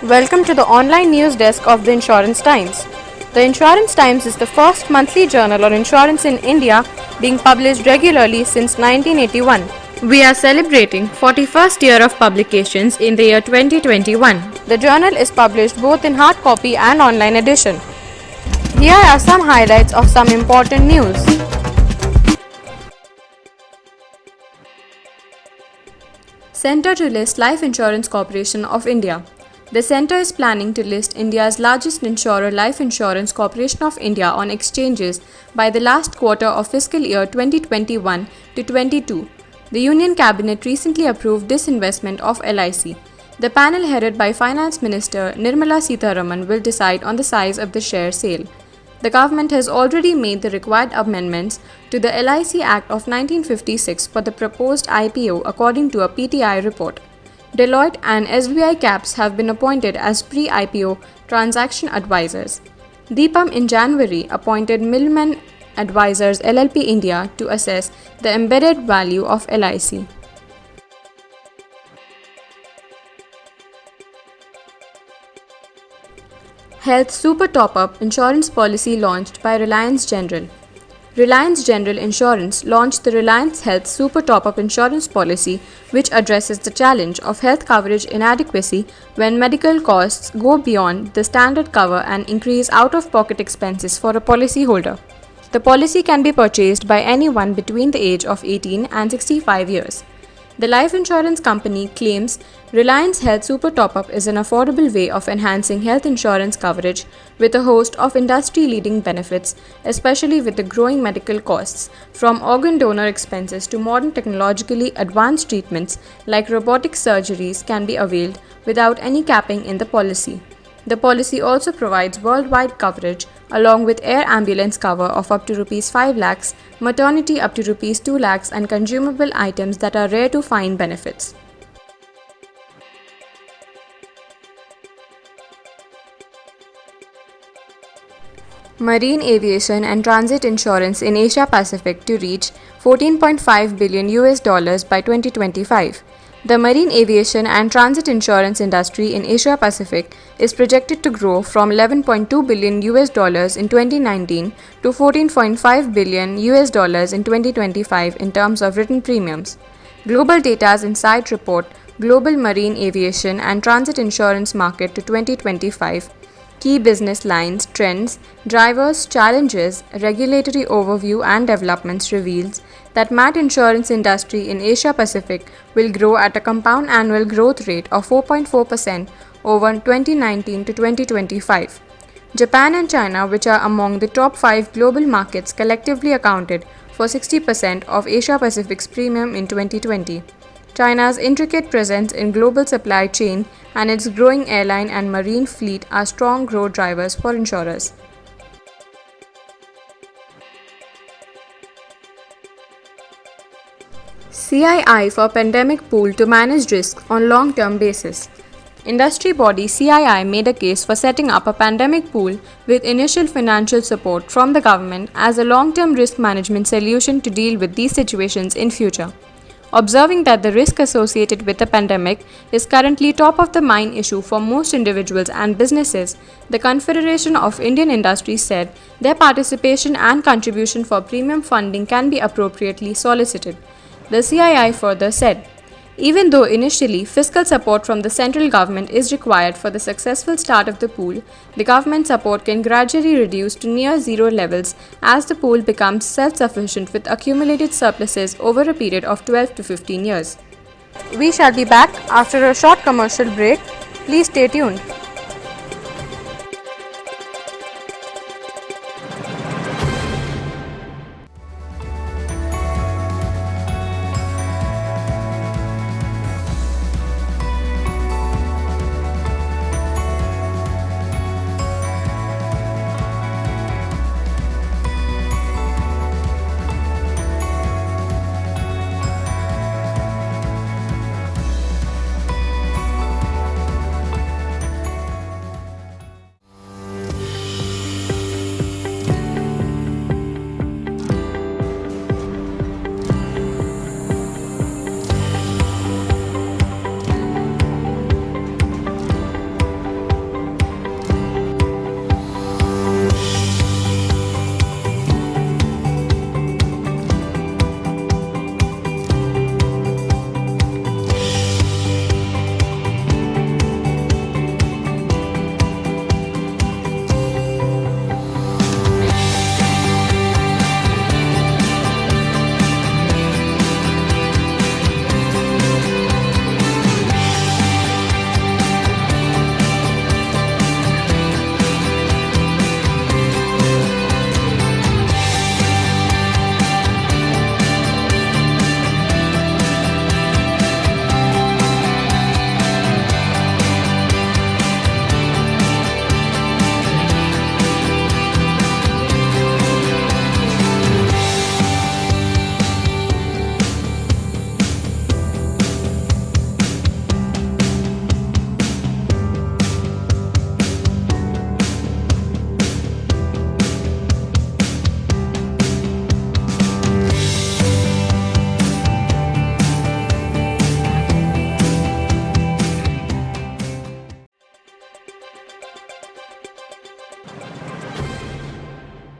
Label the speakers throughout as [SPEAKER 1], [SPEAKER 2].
[SPEAKER 1] Welcome to the online news desk of the Insurance Times. The Insurance Times is the first monthly journal on insurance in India, being published regularly since 1981. We are celebrating 41st year of publications in the year 2021. The journal is published both in hard copy and online edition. Here are some highlights of some important news. Centre to list Life Insurance Corporation of India. The centre is planning to list India's largest insurer, Life Insurance Corporation of India, on exchanges by the last quarter of fiscal year 2021 to 22. The Union Cabinet recently approved disinvestment of LIC. The panel headed by Finance Minister Nirmala Sitharaman will decide on the size of the share sale. The government has already made the required amendments to the LIC Act of 1956 for the proposed IPO, according to a PTI report. Deloitte and SBI Caps have been appointed as pre-IPO transaction advisors. DIPAM in January appointed Millman Advisors LLP India to assess the embedded value of LIC. Health Super Top-Up insurance policy launched by Reliance General. Reliance General Insurance launched the Reliance Health Super Top-Up insurance policy, which addresses the challenge of health coverage inadequacy when medical costs go beyond the standard cover and increase out-of-pocket expenses for a policyholder. The policy can be purchased by anyone between the age of 18 and 65 years. The life insurance company claims Reliance Health Super Top-Up is an affordable way of enhancing health insurance coverage with a host of industry-leading benefits, especially with the growing medical costs, from organ donor expenses to modern technologically advanced treatments like robotic surgeries can be availed without any capping in the policy. The policy also provides worldwide coverage along with air ambulance cover of up to Rs 5 lakhs, maternity up to Rs 2 lakhs and consumable items that are rare to find benefits. Marine aviation and transit insurance in Asia Pacific to reach $14.5 billion by 2025. The marine aviation and transit insurance industry in Asia Pacific is projected to grow from $11.2 billion in 2019 to $14.5 billion in 2025 in terms of written premiums. Global Data's Insight Report Global Marine Aviation and Transit Insurance Market to 2025. Key business lines, trends, drivers, challenges, regulatory overview and developments reveals that MAT insurance industry in Asia Pacific will grow at a compound annual growth rate of 4.4% over 2019 to 2025. Japan and China, which are among the top 5 global markets, collectively accounted for 60% of Asia Pacific's premium in 2020. China's intricate presence in global supply chain and its growing airline and marine fleet are strong growth drivers for insurers. CII for pandemic pool to manage risks on long-term basis. Industry body CII made a case for setting up a pandemic pool with initial financial support from the government as a long-term risk management solution to deal with these situations in future. Observing that the risk associated with the pandemic is currently top of the mind issue for most individuals and businesses, the Confederation of Indian Industries said their participation and contribution for premium funding can be appropriately solicited. The CII further said, even though initially fiscal support from the central government is required for the successful start of the pool, the government support can gradually reduce to near zero levels as the pool becomes self-sufficient with accumulated surpluses over a period of 12 to 15 years. We shall be back after a short commercial break. Please stay tuned.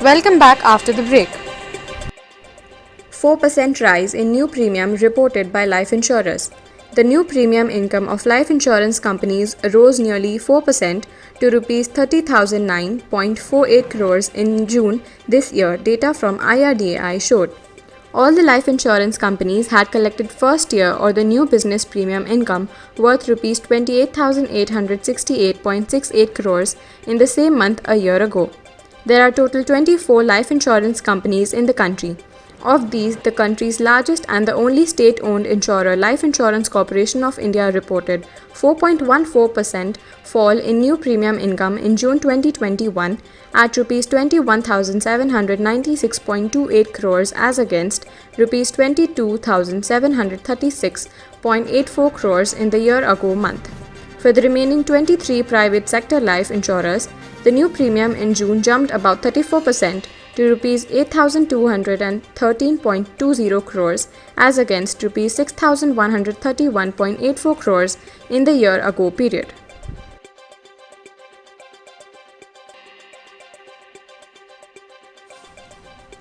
[SPEAKER 1] Welcome back after the break. 4% rise in new premium reported by life insurers. The new premium income of life insurance companies rose nearly 4% to Rs 30,009.48 crores in June this year, data from IRDAI showed. All the life insurance companies had collected first year or the new business premium income worth Rs 28,868.68 crores in the same month a year ago. There are total 24 life insurance companies in the country. Of these, the country's largest and the only state-owned insurer, Life Insurance Corporation of India, reported 4.14% fall in new premium income in June 2021 at Rs 21,796.28 crores as against Rs 22,736.84 crores in the year-ago month. For the remaining 23 private sector life insurers, the new premium in June jumped about 34% to Rs 8,213.20 crores as against Rs 6,131.84 crores in the year-ago period.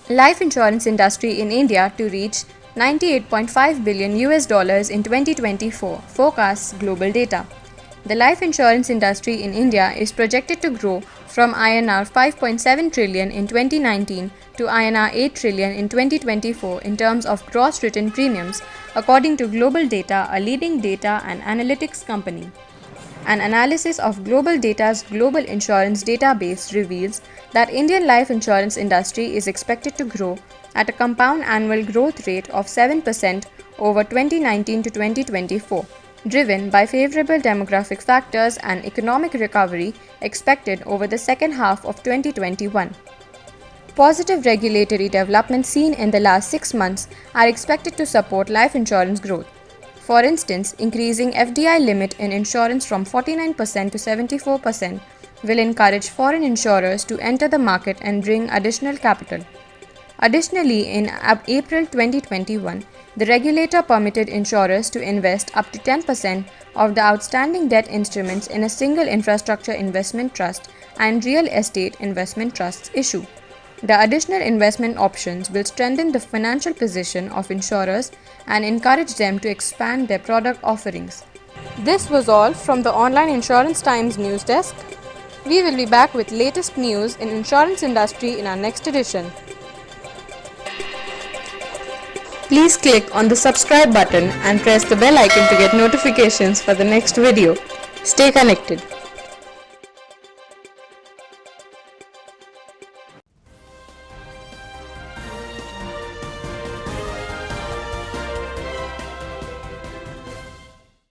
[SPEAKER 1] Life insurance industry in India to reach $98.5 billion in 2024, forecasts global data. The life insurance industry in India is projected to grow from INR 5.7 trillion in 2019 to INR 8 trillion in 2024 in terms of gross written premiums, according to Global Data, a leading data and analytics company. An analysis of Global Data's global insurance database reveals that Indian life insurance industry is expected to grow at a compound annual growth rate of 7% over 2019 to 2024. Driven by favorable demographic factors and economic recovery expected over the second half of 2021. Positive regulatory developments seen in the last 6 months are expected to support life insurance growth. For instance, increasing FDI limit in insurance from 49% to 74% will encourage foreign insurers to enter the market and bring additional capital. Additionally, in April 2021, the regulator permitted insurers to invest up to 10% of the outstanding debt instruments in a single infrastructure investment trust and real estate investment trusts issue. The additional investment options will strengthen the financial position of insurers and encourage them to expand their product offerings. This was all from the Online Insurance Times news desk. We will be back with latest news in insurance industry in our next edition. Please click on the subscribe button and press the bell icon to get notifications for the next video. Stay connected.